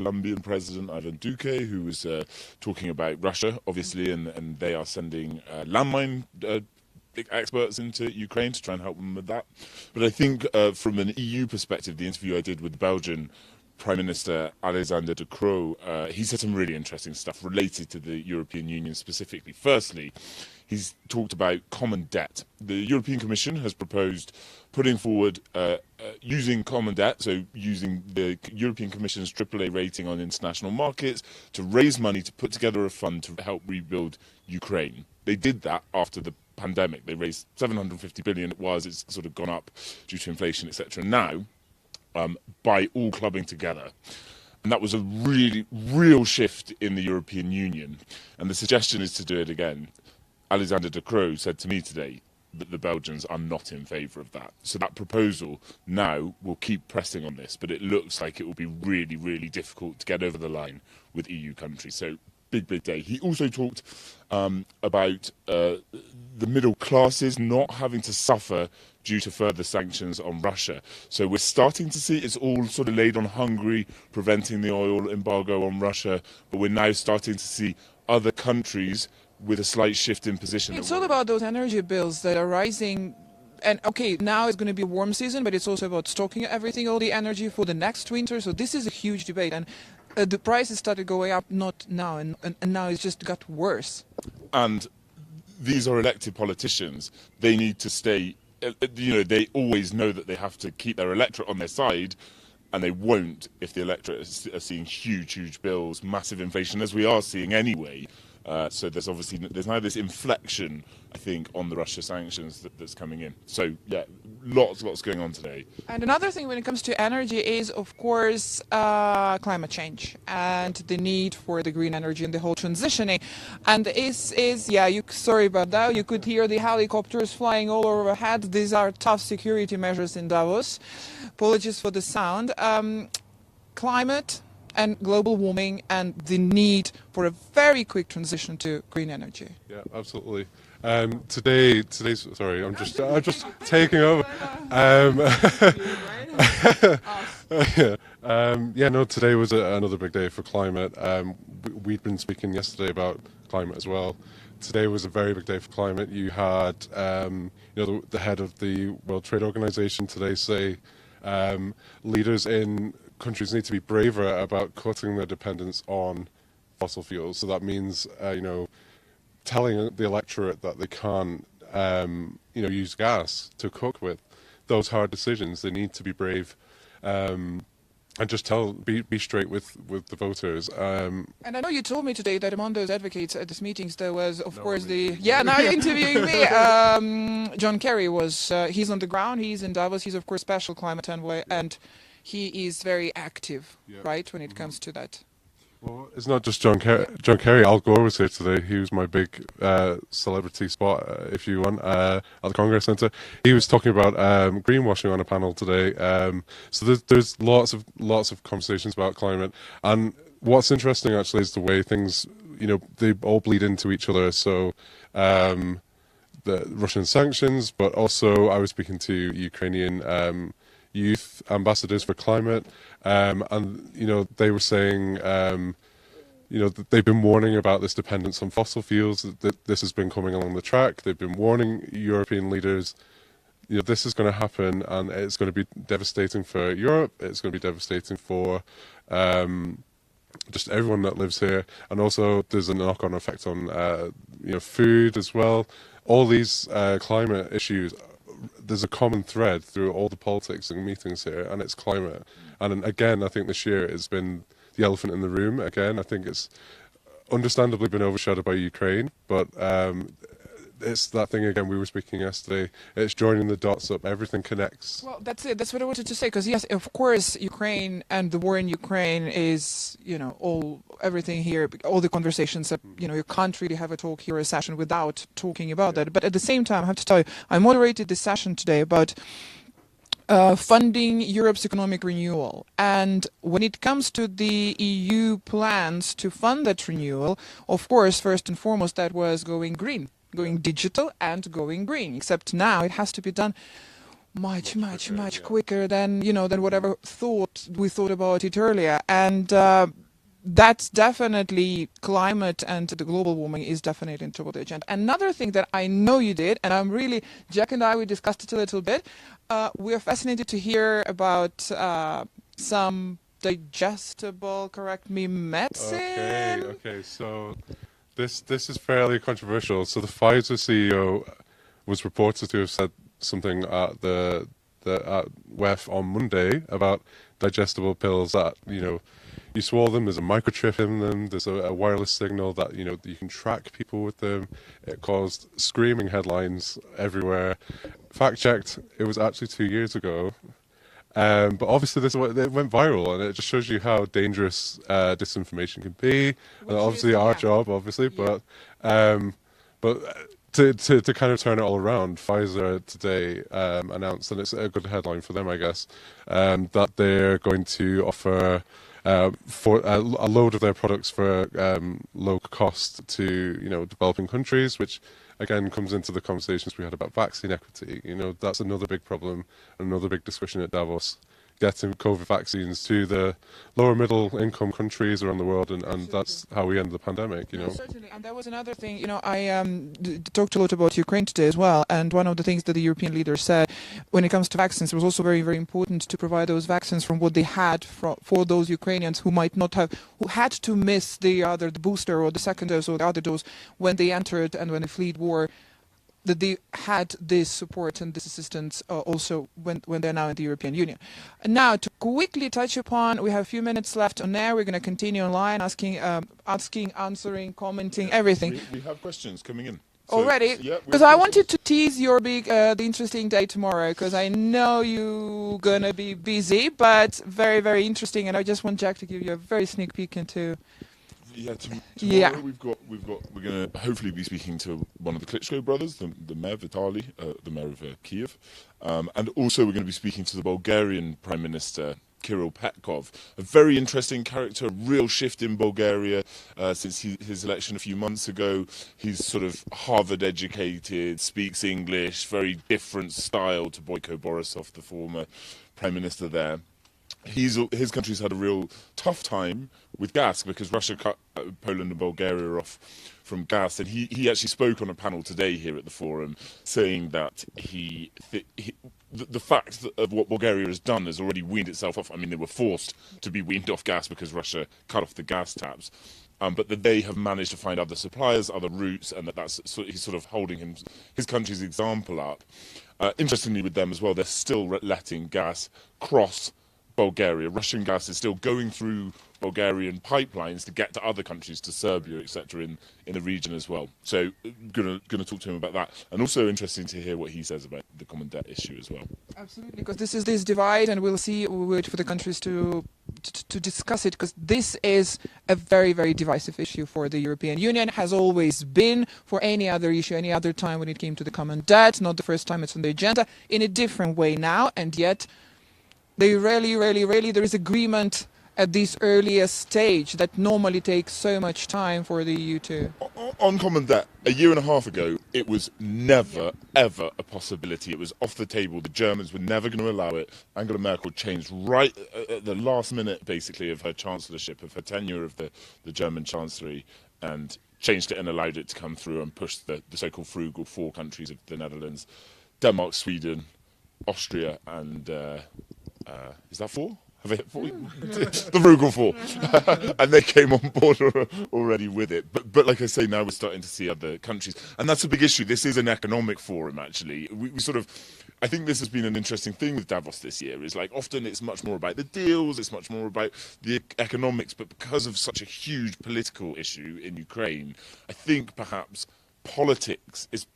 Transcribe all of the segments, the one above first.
Colombian President Ivan Duque, who was talking about Russia, obviously, and they are sending landmine experts into Ukraine to try and help them with that. But I think from an EU perspective, the interview I did with Belgian Prime Minister Alexander De Croo, he said some really interesting stuff related to the European Union specifically. Firstly, he's talked about common debt. The European Commission has proposed putting forward using common debt, so using the European Commission's AAA rating on international markets to raise money to put together a fund to help rebuild Ukraine. They did that after the pandemic. They raised 750 billion. It's sort of gone up due to inflation, etc. Now, by all clubbing together. And that was a really, real shift in the European Union. And the suggestion is to do it again. Alexander De Croo said to me today that the Belgians are not in favour of that. So that proposal now will keep pressing on this, but it looks like it will be really, really difficult to get over the line with EU countries. So big, big day. He also talked about the middle classes not having to suffer due to further sanctions on Russia. So we're starting to see it's all sort of laid on Hungary, preventing the oil embargo on Russia, but we're now starting to see other countries with a slight shift in position. It's all about those energy bills that are rising. And okay, now it's going to be a warm season, but it's also about stocking everything, all the energy for the next winter. So this is a huge debate. And the prices started going up, not now, and now it's just got worse. And these are elected politicians. They need to stay, they always know that they have to keep their electorate on their side, and they won't if the electorate are seeing huge, huge bills, massive inflation, as we are seeing anyway. So there's now this inflection, I think, on the Russia sanctions that's coming in. So yeah, lots going on today. And another thing when it comes to energy is, of course, climate change and the need for the green energy and the whole transitioning. And sorry about that. You could hear the helicopters flying all overhead. These are tough security measures in Davos. Apologies for the sound. Climate and global warming and the need for a very quick transition to green energy. Yeah, absolutely. Today's sorry, I'm just taking over. Today was another big day for climate. We'd been speaking yesterday about climate as well. Today was a very big day for climate. You had the head of the World Trade Organization today say leaders in countries need to be braver about cutting their dependence on fossil fuels. So that means, telling the electorate that they can't, use gas to cook with. Those hard decisions, they need to be brave, and just be straight with the voters. And I know you told me today that among those advocates at these meetings there was, of course, now you're interviewing me. John Kerry he's on the ground, he's in Davos, he's of course special climate envoy, and he is very active, right, when it comes to that. Well, it's not just John Kerry. Al Gore was here today. He was my big celebrity spot, if you want, at the Congress Centre. He was talking about greenwashing on a panel today. So there's lots of conversations about climate. And what's interesting actually is the way things, they all bleed into each other. So the Russian sanctions, but also I was speaking to Ukrainian youth ambassadors for climate, and they were saying that they've been warning about this dependence on fossil fuels, that this has been coming along the track. They've been warning European leaders, this is going to happen and it's going to be devastating for Europe, it's going to be devastating for just everyone that lives here, and also there's a knock-on effect on food as well. All these climate issues, there's a common thread through all the politics and meetings here, and it's climate. And again, I think this year has been the elephant in the room. Again, I think it's understandably been overshadowed by Ukraine, but it's that thing again we were speaking yesterday. It's joining the dots up. Everything connects. Well, that's it. That's what I wanted to say. Because yes, of course, Ukraine and the war in Ukraine is, everything here. All the conversations that you can't really have a talk here, a session without talking about that. But at the same time, I have to tell you, I moderated this session today about funding Europe's economic renewal. And when it comes to the EU plans to fund that renewal, of course, first and foremost, that was going green. Going digital and going green, except now it has to be done much quicker than than whatever we thought about it earlier. And that's definitely climate and the global warming is definitely in top of the agenda. Another thing that I know you did, and I'm really, Jack and I, we discussed it a little bit. We're fascinated to hear about some digestible, correct me, medicine. Okay. So this is fairly controversial. So the Pfizer CEO was reported to have said something at the WEF on Monday about digestible pills that you swallow them. There's a microchip in them. There's a wireless signal that you can track people with them. It caused screaming headlines everywhere. Fact checked, it was actually 2 years ago. But obviously it went viral, and it just shows you how dangerous disinformation can be. And obviously our job, obviously, but to kind of turn it all around, Pfizer today announced, and it's a good headline for them, I guess, that they're going to offer for a load of their products for low cost to developing countries, which again comes into the conversations we had about vaccine equity. That's another big problem, another big discussion at Davos, getting COVID vaccines to the lower middle income countries around the world, and that's how we end the pandemic. No, certainly. And there was another thing, I talked a lot about Ukraine today as well, and one of the things that the European leaders said when it comes to vaccines, it was also very, very important to provide those vaccines from what they had for those Ukrainians who might not have, who had to miss the booster or the second dose or the other dose when they entered and when they fled war, that they had this support and this assistance also when they're now in the European Union. And now, to quickly touch upon, we have a few minutes left on air. We're going to continue online, asking, answering, commenting, everything. We have questions coming in. So, already? Because I wanted to tease your the interesting day tomorrow, because I know you're going to be busy, but very, very interesting. And I just want Jack to give you a very sneak peek into... Tomorrow we're going to hopefully be speaking to one of the Klitschko brothers, the mayor Vitaly, the mayor of Kiev, and also we're going to be speaking to the Bulgarian Prime Minister Kirill Petkov, a very interesting character, a real shift in Bulgaria since his election a few months ago. He's sort of Harvard educated, speaks English, very different style to Boyko Borisov, the former Prime Minister there. His country's had a real tough time with gas because Russia cut Poland and Bulgaria off from gas, and he actually spoke on a panel today here at the forum saying that the fact of what Bulgaria has done has already weaned itself off. I mean, they were forced to be weaned off gas because Russia cut off the gas taps. But that they have managed to find other suppliers, other routes, and he's sort of holding his country's example up. Interestingly, with them as well, they're still letting gas cross Bulgaria. Russian gas is still going through Bulgarian pipelines to get to other countries, to Serbia, etc., in the region as well. So, going to talk to him about that, and also interesting to hear what he says about the common debt issue as well. Absolutely, because this is this divide, and we'll wait for the countries to discuss it, because this is a very, very divisive issue for the European Union. Has always been for any other issue, any other time when it came to the common debt. Not the first time it's on the agenda, in a different way now, and yet they really, there is agreement at this earliest stage that normally takes so much time for the EU to... On common debt, a year and a half ago, it was never, ever a possibility. It was off the table. The Germans were never going to allow it. Angela Merkel changed right at the last minute, basically, of her chancellorship, of her tenure of the German chancellery, and changed it and allowed it to come through and pushed the so-called frugal four countries of the Netherlands, Denmark, Sweden, Austria, and... is that four? Have they four? The frugal four. And they came on board already with it. But like I say, now we're starting to see other countries. And that's a big issue. This is an economic forum, actually. We sort of... I think this has been an interesting thing with Davos this year, is like often it's much more about the deals, it's much more about the economics, but because of such a huge political issue in Ukraine, I think perhaps politics is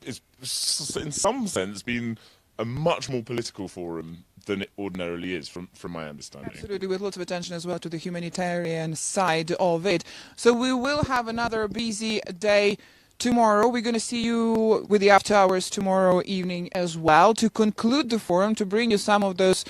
in some sense been a much more political forum than it ordinarily is, from my understanding. Absolutely, with lots of attention as well to the humanitarian side of it. So we will have another busy day tomorrow. We're going to see you with the After Hours tomorrow evening as well, to conclude the forum, to bring you some of those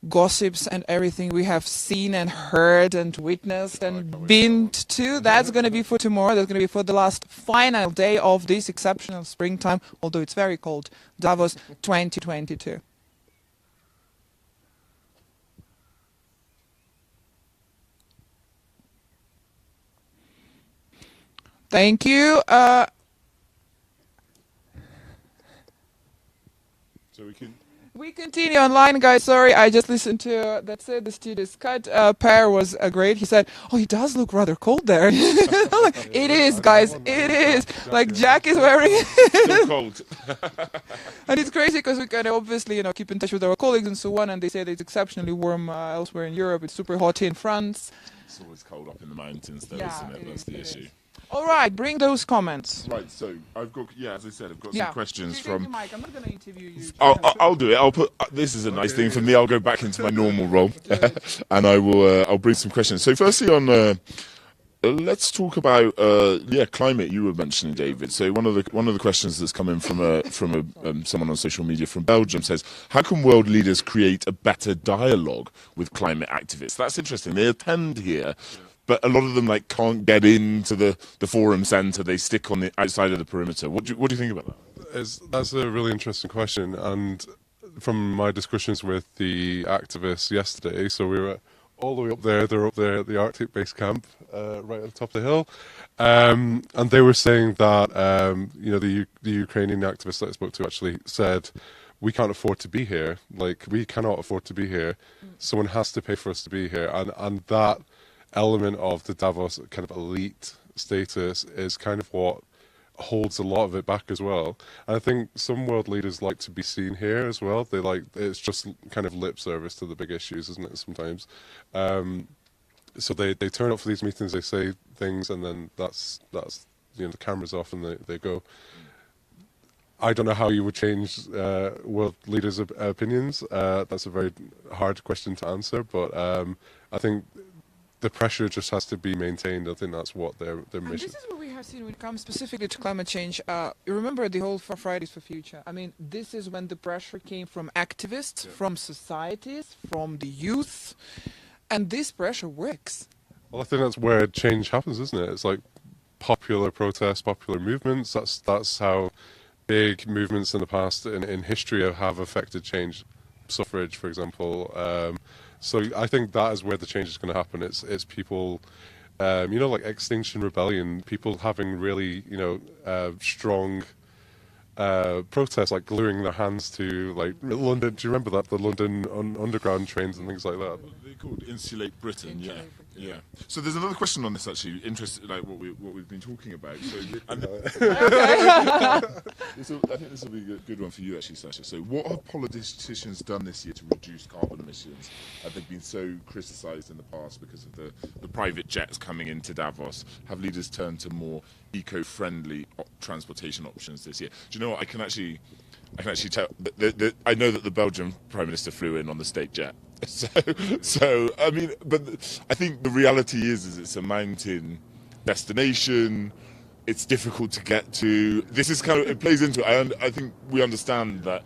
gossips and everything we have seen and heard and witnessed and been to. That's going to be for tomorrow. That's going to be for the last final day of this exceptional springtime, although it's very cold, Davos 2022. Thank you. So we continue online, guys. Sorry, I just listened to, that's it, the studio's cut. Per was great. He said, oh, he does look rather cold there. It is, guys, it is. Like Jack is wearing still cold. And it's crazy because we can obviously, keep in touch with our colleagues and so on, and they say that it's exceptionally warm elsewhere in Europe. It's super hot here in France. It's always cold up in the mountains, though, Yeah, isn't it? That's the issue. All right, bring those comments. Right, so I've got, as I said, I've got Yeah. some questions Take from. the mic. I'm not going to interview you. I'll do it. I'll put. This is a nice thing for me. I'll go back into my normal role, and I will. I'll bring some questions. So, firstly, on let's talk about climate. You were mentioning, David. So one of the questions that's come in from someone on social media from Belgium says, how can world leaders create a better dialogue with climate activists? That's interesting. They attend here. But a lot of them can't get into the forum centre. They stick on the outside of the perimeter. What do you think about that? That's a really interesting question. And from my discussions with the activists yesterday, so we were all the way up there. They're up there at the Arctic base camp, right at the top of the hill, and they were saying that the Ukrainian activists that I spoke to actually said, we can't afford to be here. We cannot afford to be here. Someone has to pay for us to be here, and that element of the Davos kind of elite status is kind of what holds a lot of it back as well. And I think some world leaders like to be seen here as well. It's just kind of lip service to the big issues, isn't it, sometimes? So they turn up for these meetings, they say things, and then that's the camera's off and they go. I don't know how you would change world leaders' opinions. That's a very hard question to answer, but I think the pressure just has to be maintained. I think that's what their mission. And this is what we have seen when it comes specifically to climate change. You remember the whole Fridays for Future. I mean, this is when the pressure came from activists, from societies, from the youth, and this pressure works. Well, I think that's where change happens, isn't it? It's like popular protests, popular movements. That's how big movements in the past in history have affected change. Suffrage, for example. So I think that is where the change is going to happen. It's people, like Extinction Rebellion, people having really, strong protests, like gluing their hands to, London. Do you remember that? The London Underground trains and things like that. They're called Insulate Britain. Yeah. So there's another question on this actually. Interested, what we've been talking about. So I think this will be a good one for you actually, Sasha. So what have politicians done this year to reduce carbon emissions? They've been so criticised in the past because of the private jets coming into Davos. Have leaders turned to more eco-friendly transportation options this year? Do you know what? I can actually tell. I know that the Belgian Prime Minister flew in on the state jet. So I mean, but I think the reality is it's a mountain destination. It's difficult to get to. This is kind of, it plays into it. I think we understand that,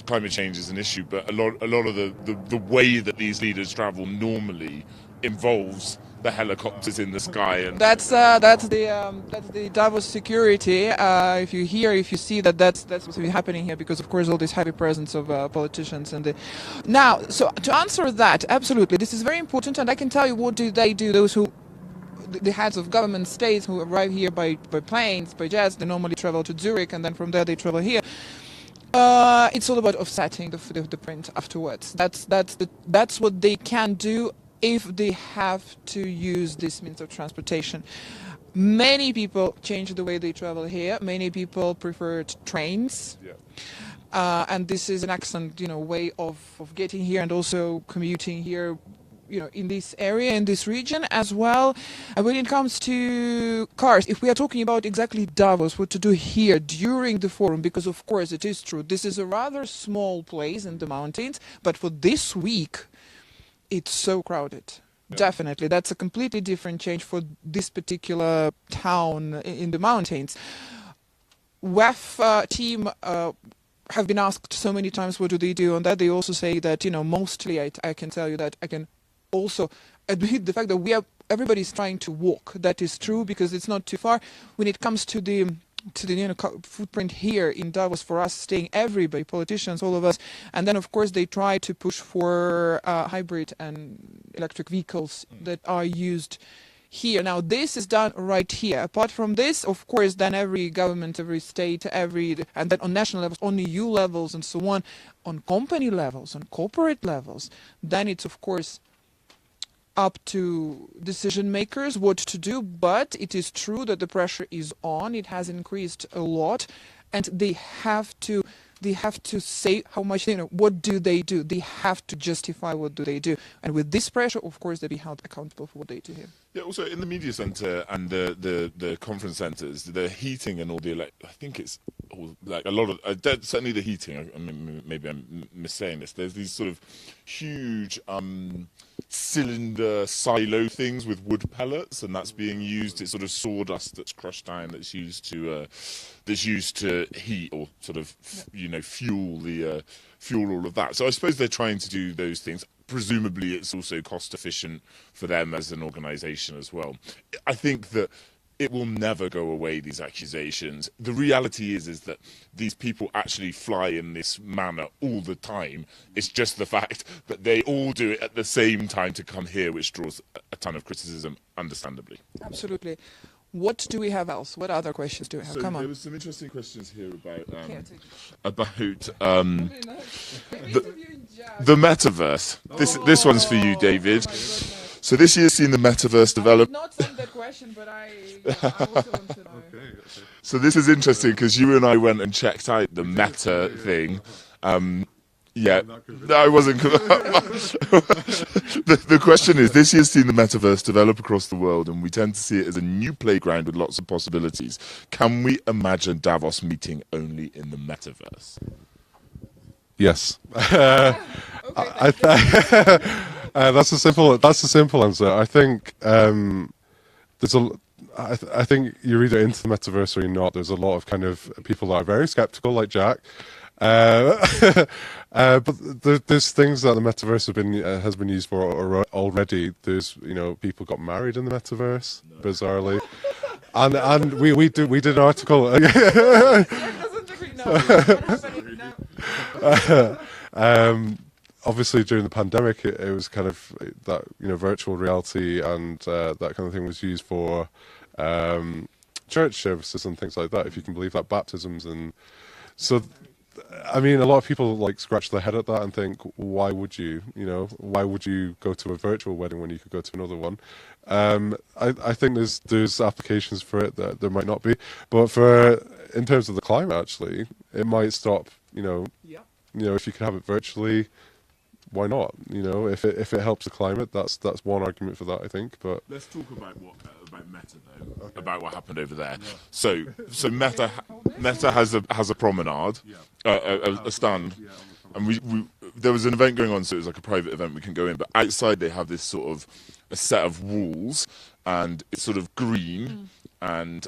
climate change is an issue, but a lot of the way that these leaders travel normally involves the helicopters in the sky, and that's the Davos security. If you see that's what's happening here, because of course all this heavy presence of politicians now. So to answer that, absolutely, this is very important, and I can tell you what do they do. Those who, the heads of government states who arrive here by planes, by jets, they normally travel to Zurich, and then from there they travel here. It's all about offsetting the print afterwards. That's what they can do if they have to use this means of transportation. Many people change the way they travel here. Many people prefer trains. And this is an excellent, way of getting here and also commuting here, in this area, in this region as well. And when it comes to cars, if we are talking about exactly Davos, what to do here during the forum, because of course it is true, this is a rather small place in the mountains, but for this week, it's so crowded. Yeah. Definitely. That's a completely different change for this particular town in the mountains. WEF team have been asked so many times what do they do on that. They also say that, mostly I can tell you that I can also admit the fact that everybody's trying to walk. That is true because it's not too far. When it comes to the footprint here in Davos for us, staying everybody, politicians, all of us, and then of course they try to push for hybrid and electric vehicles that are used here. Now, this is done right here. Apart from this, of course, then every government, every state, and then on national levels, on EU levels, and so on company levels, on corporate levels, then it's, of course, up to decision makers what to do. But it is true that the pressure is on. It has increased a lot, and they have to say how much, what do they do? They have to justify what do they do. And with this pressure, of course, they be held accountable for what they do here. Yeah, also in the media centre and the conference centres, the heating and all the, I think it's all, like a lot of, certainly the heating, I mean, maybe I'm missaying this, there's these sort of huge cylinder silo things with wood pellets, and that's being used, it's sort of sawdust that's crushed down that's used to heat or sort of, fuel all of that. So I suppose they're trying to do those things. Presumably it's also cost efficient for them as an organisation as well. I think that it will never go away, these accusations. The reality is that these people actually fly in this manner all the time. It's just the fact that they all do it at the same time to come here, which draws a ton of criticism, understandably. Absolutely. What do we have else? What other questions do we have? So Come on. there were some interesting questions here about the Metaverse. This one's for you, David. So this year's seen the Metaverse develop. I did not send that question, but I also want to know. Okay. So this is interesting because you and I went and checked out the Meta thing. Yeah, no, I wasn't. The question is, this year's seen the Metaverse develop across the world, and we tend to see it as a new playground with lots of possibilities. Can we imagine Davos meeting only in the Metaverse? Yes. That's a simple answer. I think I think you're either into the Metaverse or you're not. There's a lot of kind of people that are very skeptical, like Jack. But there's things that the Metaverse has been used for already. There's people got married in the Metaverse, bizarrely, and we did an article. Obviously, during the pandemic, it was kind of that virtual reality and that kind of thing was used for church services and things like that. If you can believe that, baptisms and so. I mean, a lot of people scratch their head at that and think, why would you? Why would you go to a virtual wedding when you could go to another one? I think there's applications for it that there might not be, but in terms of the climate, actually, it might stop. If you can have it virtually, why not? If it helps the climate, that's one argument for that, I think. But let's talk about Meta though, about what happened over there. Yeah. So Meta has a promenade, a stand, and there was an event going on, so it was like a private event. We can go in, but outside they have this sort of a set of walls, and it's sort of green. And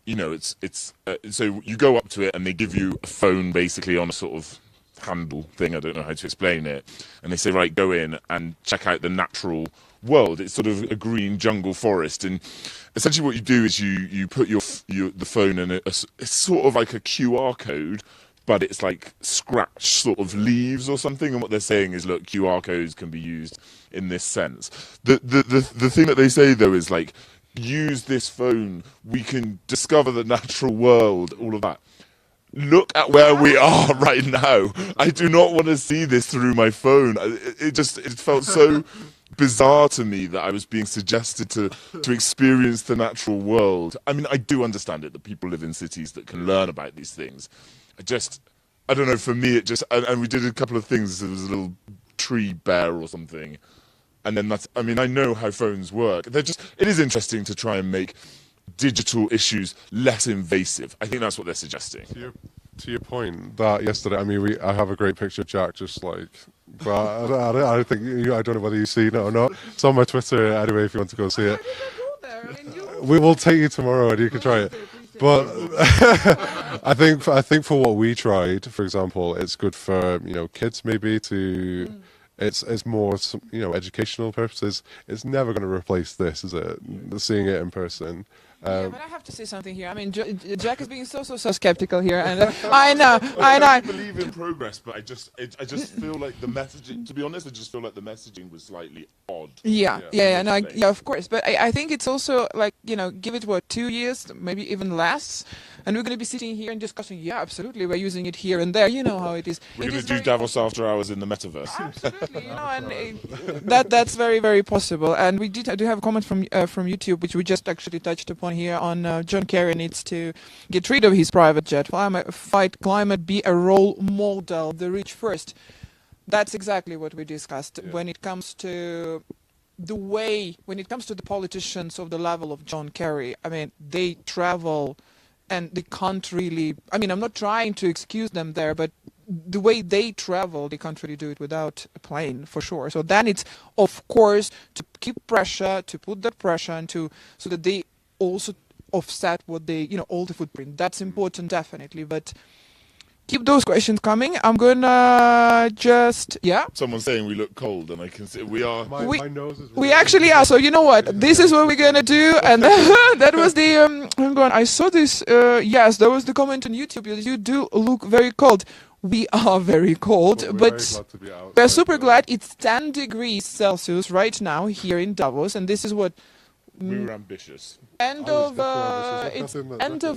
it's so you go up to it, and they give you a phone basically on a sort of handle thing. I don't know how to explain it. And they say, right, go in and check out the natural world. It's sort of a green jungle forest, and essentially what you do is you put the phone in it's sort of like a QR code, but it's like scratched sort of leaves or something. And what they're saying is, look, QR codes can be used in this sense. The thing that they say though is use this phone, we can discover the natural world, all of that. Look at where we are right now. I do not want to see this through my phone. It felt so bizarre to me that I was being suggested to experience the natural world. I mean, I do understand it that people live in cities that can learn about these things. I don't know, for me and we did a couple of things. There was a little tree bear or something. And then I know how phones work. It is interesting to try and make digital issues less invasive. I think that's what they're suggesting. To your point, that yesterday, I have a great picture of Jack but I don't know whether you've seen it or not. It's on my Twitter anyway if you want to go see it. We will take you tomorrow and you can try it. But I think for what we tried, for example, it's good for kids maybe to. It's more educational purposes. It's never going to replace this, is it? Seeing it in person. Yeah, but I have to say something here. I mean, Jack is being so skeptical here, and I know. I believe in progress, but I just feel like the messaging. To be honest, I just feel like the messaging was slightly odd. Yeah, of course. But I think it's also like, give it 2 years, maybe even less, and we're going to be sitting here and discussing. Yeah, absolutely, we're using it here and there. You know how it is. We're going to do Davos After Hours in the Metaverse. Absolutely, and that's very, very possible. And we do have a comment from YouTube, which we just actually touched upon here on John Kerry needs to get rid of his private jet. Fight climate, be a role model, the rich first. That's exactly what we discussed when it comes to when it comes to the politicians of the level of John Kerry. I mean, they travel and they can't really, I'm not trying to excuse them there, but the way they travel, they can't really do it without a plane, for sure. So then it's, of course, to keep pressure, to put that pressure into, so that they also offset what they, all the footprint. That's important, definitely. But keep those questions coming. I'm gonna Someone's saying we look cold, and I can see we are. My nose is. We actually are. So you know what? This is what we're gonna do. And that was the. Hang on. I saw this. Yes, that was the comment on YouTube. You do look very cold. We are very cold, but we're super glad. It's 10 degrees Celsius right now here in Davos, and this is what. We were ambitious. End of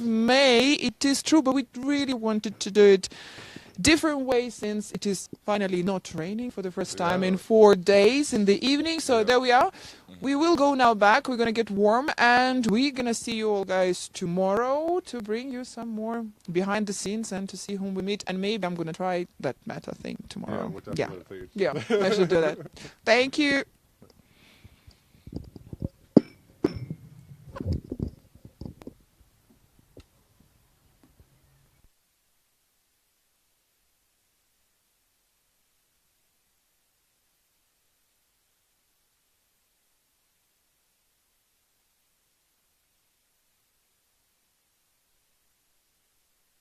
May, it is true, but we really wanted to do it different way since it is finally not raining for the first time in 4 days in the evening. So there we are. We will go now back. We're going to get warm, and we're going to see you all guys tomorrow to bring you some more behind the scenes and to see whom we meet. And maybe I'm going to try that meta thing tomorrow. Yeah, I should do that. Thank you.